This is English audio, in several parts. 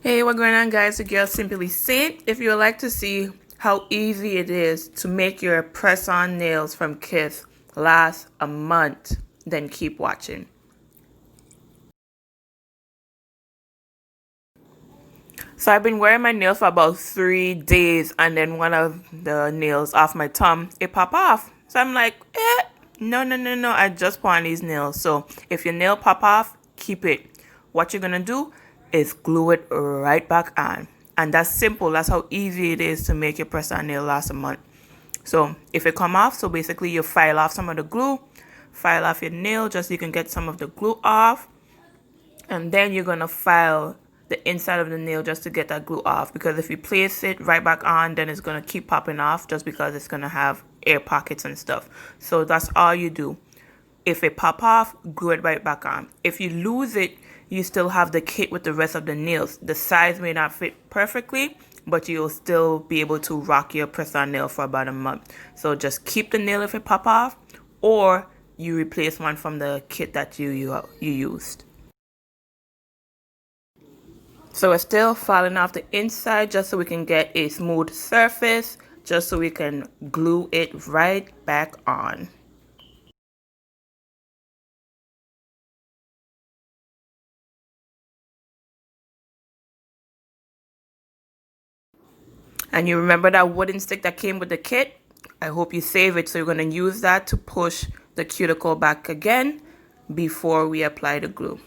Hey, what's going on, guys? The girl Simply Saint. If you would like to see how easy it is to make your press-on nails from Kith last a month, then keep watching. So I've been wearing my nails for about 3 days, and then one of the nails off my thumb, it pop off. So I'm like, no, I just put on these nails. So if your nail pop off, keep it. What you're gonna do is glue it right back on. And that's simple. That's how easy it is to make your press-on nail last a month. So if it come off, so basically you file off some of the glue, file off your nail just so you can get some of the glue off. And then you're gonna file the inside of the nail just to get that glue off, because if you place it right back on, then it's gonna keep popping off just because it's gonna have air pockets and stuff. So that's all you do. If it pop off, glue it right back on. If you lose it, you still have the kit with the rest of the nails. The size may not fit perfectly, but you'll still be able to rock your press-on nail for about a month. So just keep the nail if it pop off, or you replace one from the kit that you used. So it's still falling off the inside just so we can get a smooth surface, just so we can glue it right back on. And you remember that wooden stick that came with the kit? I hope you save it. So you're going to use that to push the cuticle back again before we apply the glue.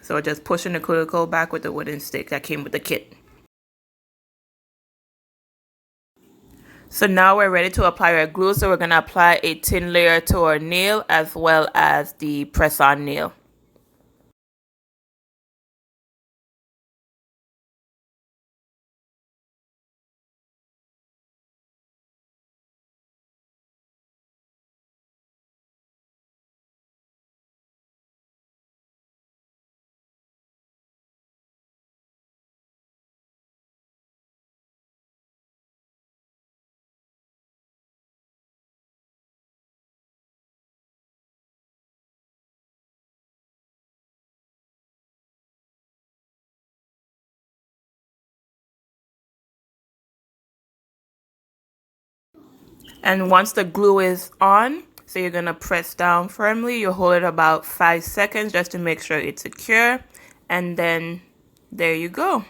So just pushing the cuticle back with the wooden stick that came with the kit. So now we're ready to apply our glue. So we're going to apply a thin layer to our nail as well as the press-on nail. And once the glue is on, so you're going to press down firmly. You hold it about 5 seconds just to make sure it's secure. And then there you go.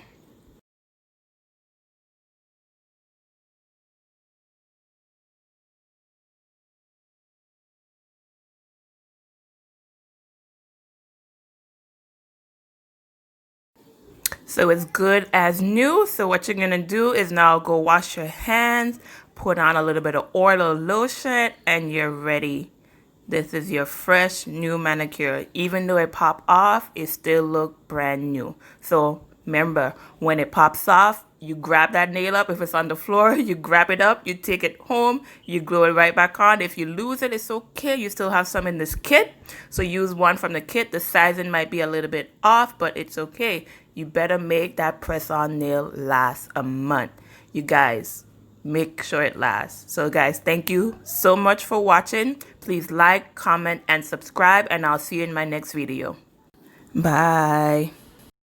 So it's good as new. So what you're going to do is now go wash your hands, put on a little bit of oil or lotion, and you're ready. This is your fresh new manicure. Even though it popped off, it still look brand new. So remember, when it pops off, you grab that nail up. If it's on the floor, you grab it up, you take it home, you glue it right back on. If you lose it, it's okay. You still have some in this kit. So use one from the kit. The sizing might be a little bit off, but it's okay. You better make that press-on nail last a month. You guys, make sure it lasts. So guys, thank you so much for watching. Please like, comment, and subscribe, and I'll see you in my next video. Bye.